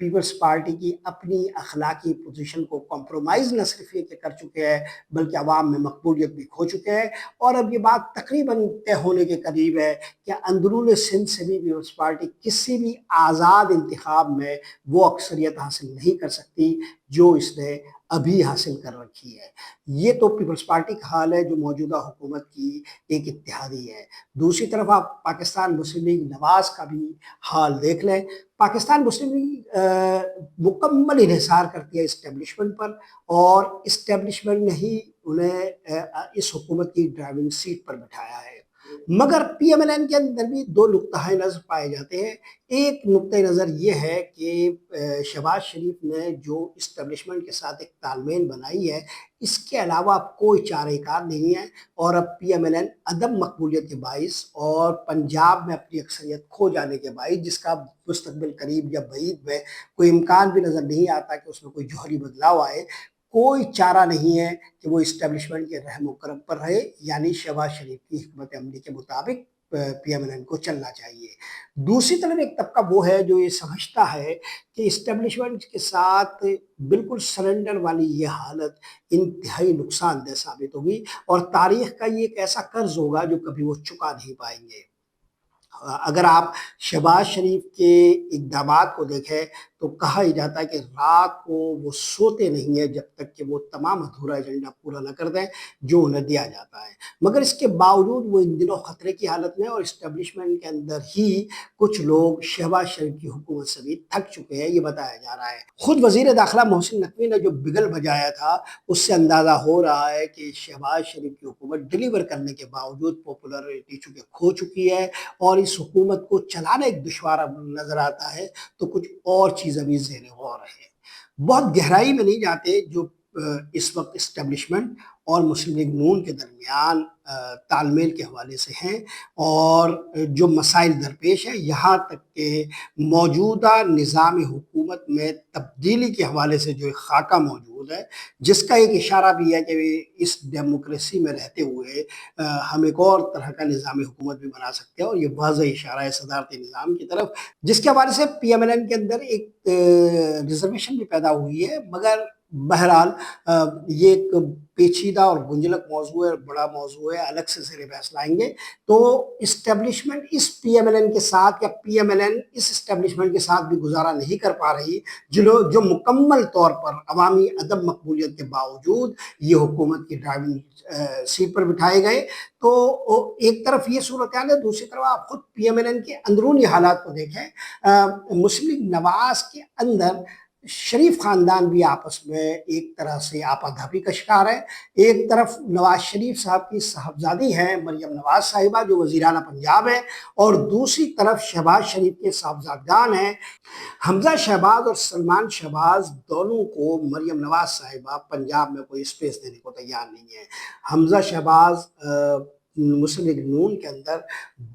Peoples party کی اپنی اخلاقی پوزیشن کو کمپرومائز نہ صرف یہ کہ کر چکے ہیں بلکہ عوام میں مقبولیت بھی کھو چکے ہیں، اور اب یہ بات تقریباً طے ہونے کے قریب ہے کہ اندرون سندھ سے بھی پیپلز پارٹی کسی بھی آزاد انتخاب میں وہ اکثریت حاصل نہیں کر سکتی جو اس نے ابھی حاصل کر رکھی ہے۔ یہ تو پیپلز پارٹی کا حال ہے جو موجودہ حکومت کی ایک اتحادی ہے۔ دوسری طرف آپ پاکستان مسلم لیگ نواز کا بھی حال دیکھ لیں۔ پاکستان مسلم لیگ مکمل انحصار کرتی ہے اسٹیبلشمنٹ پر، اور اسٹیبلشمنٹ نے ہی انہیں اس حکومت کی ڈرائیونگ سیٹ پر بٹھایا ہے۔ مگر پی ایم ایل این کے اندر بھی دو نقطۂ نظر پائے جاتے ہیں۔ ایک نقطۂ نظر یہ ہے کہ شہباز شریف نے جو اسٹیبلشمنٹ کے ساتھ ایک تال میل بنائی ہے، اس کے علاوہ کوئی چارہ کار نہیں ہے، اور اب پی ایم ایل این عدم مقبولیت کے باعث اور پنجاب میں اپنی اکثریت کھو جانے کے باعث، جس کا مستقبل قریب یا بعید میں کوئی امکان بھی نظر نہیں آتا کہ اس میں کوئی جوہری بدلاؤ آئے، کوئی چارہ نہیں ہے کہ وہ اسٹیبلشمنٹ کے رحم و کرم پر رہے، یعنی شہباز شریف کی حکمت عملی کے مطابق پی ایم ایل این کو چلنا چاہیے۔ دوسری طرف ایک طبقہ وہ ہے جو یہ سمجھتا ہے کہ اسٹیبلشمنٹ کے ساتھ بالکل سرنڈر والی یہ حالت انتہائی نقصان دہ ثابت ہوگی، اور تاریخ کا یہ ایک ایسا قرض ہوگا جو کبھی وہ چکا نہیں پائیں گے۔ اگر آپ شہباز شریف کے اقدامات کو دیکھیں تو کہا ہی جاتا ہے کہ رات کو وہ سوتے نہیں ہیں جب تک کہ وہ تمام ادھورا ایجنڈا پورا نہ کر دیں جو انہیں دیا جاتا ہے، مگر اس کے باوجود وہ ان دنوں خطرے کی حالت میں، اور اسٹیبلشمنٹ کے اندر ہی کچھ لوگ شہباز شریف کی حکومت سے بھی تھک چکے ہیں، یہ بتایا جا رہا ہے۔ خود وزیر داخلہ محسن نقوی نے جو بگل بجایا تھا، اس سے اندازہ ہو رہا ہے کہ شہباز شریف کی حکومت ڈیلیور کرنے کے باوجود پاپولرٹی چونکہ کھو چکی ہے اور اس حکومت کو چلانا ایک دشوار نظر آتا ہے، تو کچھ اور چیزیں بھی زیر غور ہے۔ بہت گہرائی میں نہیں جاتے جو اس وقت اسٹیبلشمنٹ اور مسلم لیگ نون کے درمیان تال میل کے حوالے سے ہیں، اور جو مسائل درپیش ہیں، یہاں تک کہ موجودہ نظام حکومت میں تبدیلی کے حوالے سے جو ایک خاکہ موجود ہے، جس کا ایک اشارہ بھی ہے کہ اس ڈیموکریسی میں رہتے ہوئے ہم ایک اور طرح کا نظام حکومت بھی بنا سکتے ہیں، اور یہ واضح اشارہ ہے صدارتی نظام کی طرف، جس کے حوالے سے پی ایم ایل این کے اندر ایک ریزرویشن بھی پیدا ہوئی ہے۔ مگر بہرحال یہ ایک پیچیدہ اور گنجلک موضوع ہے، بڑا موضوع ہے، الگ سے زیر بحث لائیں گے۔ تو اسٹیبلشمنٹ اس پی ایم ایل این کے ساتھ، یا پی ایم ایل این اس اسٹیبلشمنٹ کے ساتھ بھی گزارا نہیں کر پا رہی، جو مکمل طور پر عوامی عدم مقبولیت کے باوجود یہ حکومت کی ڈرائیونگ سیٹ پر بٹھائے گئے۔ تو ایک طرف یہ صورتحال ہے، دوسری طرف آپ خود پی ایم ایل این کے اندرونی حالات کو دیکھیں۔ مسلم لیگ نواز کے اندر شریف خاندان بھی آپس میں ایک طرح سے آپا-دھاپی کا شکار ہے۔ ایک طرف نواز شریف صاحب کی صاحبزادی ہیں مریم نواز صاحبہ جو وزیر اعلیٰ پنجاب ہے، اور دوسری طرف شہباز شریف کے صاحبزادگان ہیں حمزہ شہباز اور سلمان شہباز، دونوں کو مریم نواز صاحبہ پنجاب میں کوئی اسپیس دینے کو تیار نہیں ہے۔ حمزہ شہباز مسلم لیگ نون کے اندر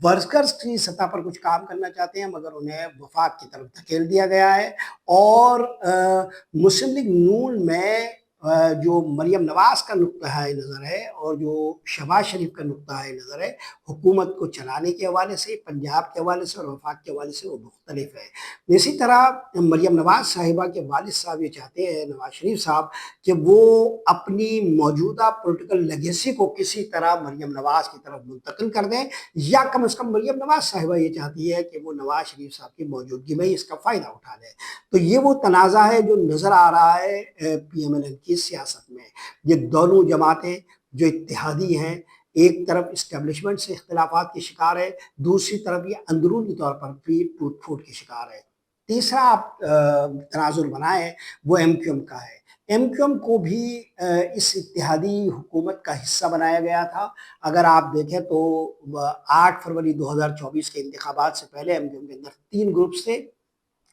ورکرز کی سطح پر کچھ کام کرنا چاہتے ہیں، مگر انہیں وفاق کی طرف دھکیل دیا گیا ہے، اور مسلم لیگ نون میں جو مریم نواز کا نقطہ نظر ہے اور جو شہباز شریف کا نقطہ نظر ہے، حکومت کو چلانے کے حوالے سے، پنجاب کے حوالے سے اور وفاق کے حوالے سے وہ مختلف ہے۔ اسی طرح مریم نواز صاحبہ کے والد صاحب یہ چاہتے ہیں، نواز شریف صاحب، کہ وہ اپنی موجودہ پولیٹیکل لیگیسی کو کسی طرح مریم نواز کی طرف منتقل کر دیں، یا کم از کم مریم نواز صاحبہ یہ چاہتی ہے کہ وہ نواز شریف صاحب کی موجودگی میں اس کا فائدہ اٹھا لیں۔ تو یہ وہ تنازع ہے جو نظر آ رہا ہے پی ایم ایل این کی سیاست میں۔ یہ دونوں جماعتیں جو اتحادی ہیں، ایک طرف اسٹیبلشمنٹ سے اختلافات کی شکار ہے، دوسری طرف یہ اندرونی طور پر بھی ٹوٹ پھوٹ کی شکار ہے۔ تیسرا آپ تناظر بنائیں وہ ایم کیو ایم کا ہے۔ ایم کیو ایم کو بھی اس اتحادی حکومت کا حصہ بنایا گیا تھا۔ اگر آپ دیکھیں تو 8 فروری 2024 کے انتخابات سے پہلے ایم کیو ایم کے اندر 3 گروپس تھے۔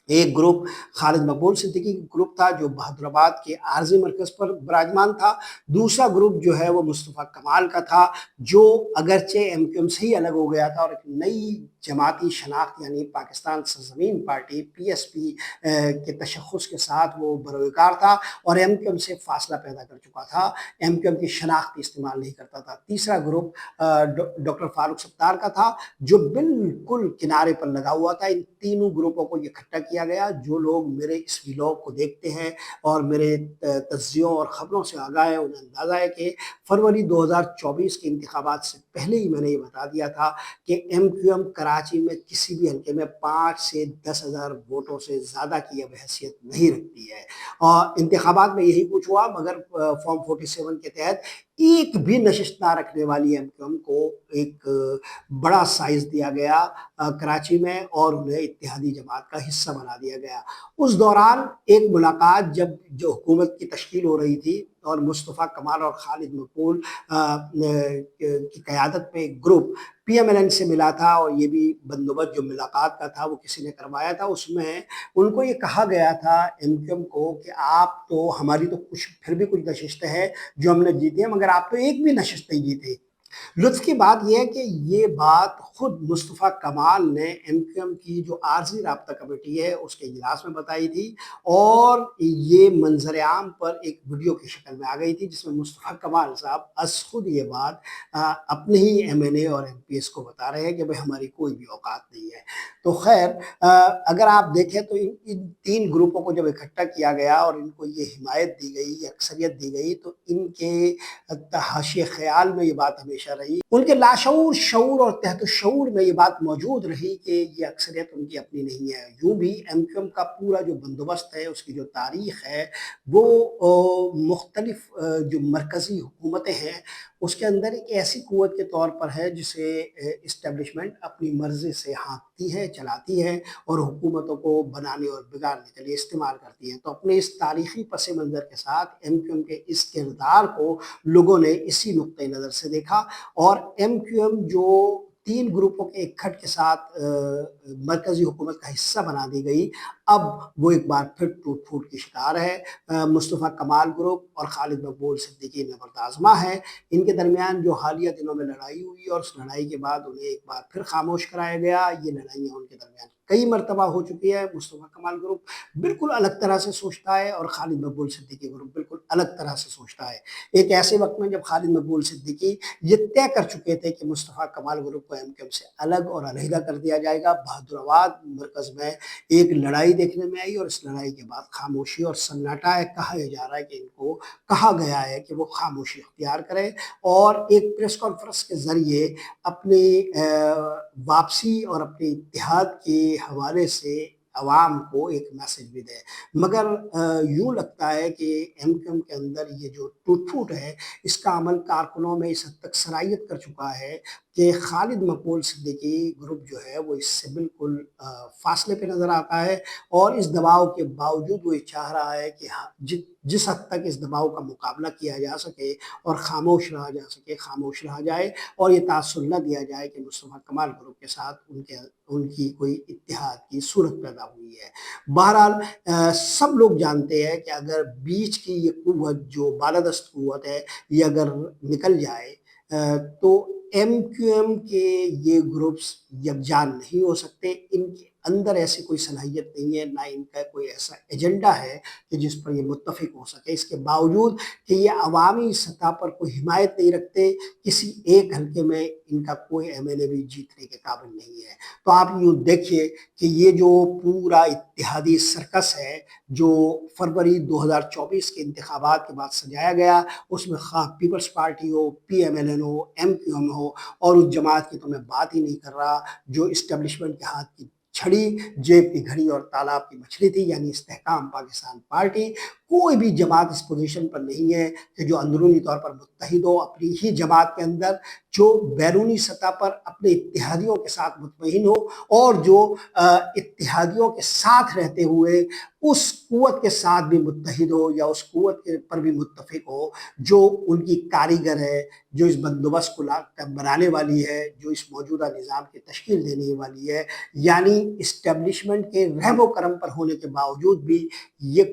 ایک گروپ خالد مقبول صدیقی گروپ تھا جو بہادرآباد کے عارضی مرکز پر براجمان تھا۔ دوسرا گروپ جو ہے وہ مصطفیٰ کمال کا تھا، جو اگرچہ ایم کیو ایم سے ہی الگ ہو گیا تھا اور ایک نئی جماعتی شناخت یعنی پاکستان سرزمین پارٹی پی ایس پی کے تشخص کے ساتھ وہ بروکار تھا، اور ایم کیو ایم سے فاصلہ پیدا کر چکا تھا، ایم کیو ایم کی شناخت استعمال نہیں کرتا تھا۔ تیسرا گروپ ڈاکٹر فاروق ستار کا تھا جو بالکل کنارے پر لگا ہوا تھا۔ ان تینوں گروپوں کو اکٹھا کیا کیا گیا۔ جو لوگ میرے اس ویلاگ کو دیکھتے ہیں اور میرے تجزیوں اور خبروں سے آگاہ ہیں، انہیں اندازہ ہے کہ فروری 2024 کے انتخابات سے پہلے ہی میں نے یہ بتا دیا تھا کہ ایم کیو ایم کراچی میں کسی بھی حلقے میں 5 سے 10,000 ووٹوں سے زیادہ کی اب حیثیت نہیں رکھتی ہے۔ اور انتخابات میں یہی کچھ ہوا، مگر فارم 47 کے تحت ایک بھی نشست نہ رکھنے والی ایم کیو ایم کو ایک بڑا سائز دیا گیا کراچی میں، اور انہیں اتحادی جماعت کا حصہ بنا دیا گیا۔ اس دوران ایک ملاقات جب جو حکومت کی تشکیل ہو رہی تھی اور مصطفیٰ کمال اور خالد مقبول کی قیادت میں ایک گروپ پی ایم ایل این سے ملا تھا، اور یہ بھی بندوبست جو ملاقات کا تھا وہ کسی نے کروایا تھا۔ اس میں ان کو یہ کہا گیا تھا ایم کیو ایم کو کہ آپ تو ہماری تو کچھ پھر بھی کچھ نشستیں ہیں جو ہم نے جیتی ہیں، مگر آپ تو ایک بھی نشست نہیں جیتے۔ لطف کی بات یہ ہے کہ یہ بات خود مصطفیٰ کمال نے ایم کیو ایم کی جو عارضی رابطہ کمیٹی ہے اس کے اجلاس میں بتائی تھی، اور یہ منظر عام پر ایک ویڈیو کی شکل میں آ گئی تھی جس میں مصطفیٰ کمال صاحب از خود یہ بات اپنے ہی ایم این اے اور ایم پی ایس کو بتا رہے ہیں کہ بھئی ہماری کوئی بھی اوقات نہیں ہے۔ تو خیر، اگر آپ دیکھیں تو ان 3 گروپوں کو جب اکٹھا کیا گیا اور ان کو یہ حمایت دی گئی، یہ اکثریت دی گئی، تو ان کے حاشیۂ خیال میں یہ بات ہمیشہ رہی، ان کے لاشعور، شعور اور تحت الشعور میں یہ بات موجود رہی کہ یہ اکثریت ان کی اپنی نہیں ہے۔ یوں بھی ایم کیو ایم کا پورا جو بندوبست ہے، اس کی جو تاریخ ہے، وہ مختلف جو مرکزی حکومتیں ہیں اس کے اندر ایک ایسی قوت کے طور پر ہے جسے اسٹیبلشمنٹ اپنی مرضی سے ہانکتی ہے، چلاتی ہے، اور حکومتوں کو بنانے اور بگاڑنے کے لیے استعمال کرتی ہے۔ تو اپنے اس تاریخی پس منظر کے ساتھ ایم کیو ایم کے اس کردار کو لوگوں نے اسی نقطۂ نظر سے دیکھا، اور ایم کیو ایم جو 3 گروپوں کے اکٹھ کے ساتھ مرکزی حکومت کا حصہ بنا دی گئی، اب وہ ایک بار پھر ٹوٹ پھوٹ کی شکار ہے۔ مصطفیٰ کمال گروپ اور خالد مقبول صدیقی نبرد آزما ہے، ان کے درمیان جو حالیہ دنوں میں لڑائی ہوئی اور اس لڑائی کے بعد انہیں ایک بار پھر خاموش کرایا گیا۔ یہ لڑائیاں ان کے درمیان کئی مرتبہ ہو چکی ہے۔ مصطفیٰ کمال گروپ بالکل الگ طرح سے سوچتا ہے اور خالد مقبول صدیقی گروپ بالکل الگ طرح سے سوچتا ہے۔ ایک ایسے وقت میں جب خالد مقبول صدیقی یہ طے کر چکے تھے کہ مصطفیٰ کمال گروپ کو ایم کیو ایم سے الگ اور علیحدہ کر دیا جائے گا، بہادرآباد مرکز میں ایک لڑائی دیکھنے میں آئی، اور اس لڑائی کے بعد خاموشی اور سناٹا ہے۔ کہا یہ جا رہا ہے کہ ان کو کہا گیا ہے کہ وہ خاموشی اختیار کریں اور ایک پریس کانفرنس کے ذریعے اپنی واپسی اور اپنے اتحاد کے حوالے سے عوام کو ایک میسج بھی دے۔ مگر یوں لگتا ہے کہ ایم کیو ایم کے اندر یہ جو ٹوٹ پھوٹ ہے، اس کا عمل کارکنوں میں اس حد تک سرایت کر چکا ہے کہ خالد مقبول صدیقی گروپ جو ہے وہ اس سے بالکل فاصلے پہ نظر آتا ہے، اور اس دباؤ کے باوجود وہ یہ چاہ رہا ہے کہ جس حد تک اس دباؤ کا مقابلہ کیا جا سکے اور خاموش رہا جا سکے، خاموش رہا جائے، اور یہ تاثر نہ دیا جائے کہ مصطفیٰ کمال گروپ کے ساتھ ان کی کوئی اتحاد کی صورت پیدا ہوئی ہے۔ بہرحال سب لوگ جانتے ہیں کہ اگر بیچ کی یہ قوت جو بالادست قوت ہے یہ اگر نکل جائے تو ایم کیو ایم کے یہ گروپس یکجان نہیں ہو سکتے۔ ان کے اندر ایسی کوئی صلاحیت نہیں ہے، نہ ان کا کوئی ایسا ایجنڈا ہے کہ جس پر یہ متفق ہو سکے۔ اس کے باوجود کہ یہ عوامی سطح پر کوئی حمایت نہیں رکھتے، کسی ایک حلقے میں ان کا کوئی ایم ایل اے بھی جیتنے کے قابل نہیں ہے۔ تو آپ یوں دیکھیے کہ یہ جو پورا اتحادی سرکس ہے جو فروری 2024 کے انتخابات کے بعد سجایا گیا، اس میں خواہ پیپلز پارٹی ہو، پی ایم ایل این ہو، ایم کیو ایم ہو، اور اس جماعت کی تو میں بات ہی نہیں کر رہا جو اسٹیبلشمنٹ کے ہاتھ کی چھڑی، جیب کی گھڑی اور تالاب کی مچھلی تھی، یعنی استحکام پاکستان پارٹی، کوئی بھی جماعت اس پوزیشن پر نہیں ہے کہ جو اندرونی طور پر متحد ہو اپنی ہی جماعت کے اندر، جو بیرونی سطح پر اپنے اتحادیوں کے ساتھ مطمئن ہو، اور جو اتحادیوں کے ساتھ رہتے ہوئے اس قوت کے ساتھ بھی متحد ہو یا اس قوت پر بھی متفق ہو جو ان کی کاریگر ہے، جو اس بندوبست کو بنانے والی ہے، جو اس موجودہ نظام کی تشکیل دینے والی ہے۔ یعنی اسٹیبلشمنٹ کے رحم و کرم پر ہونے کے باوجود بھی یہ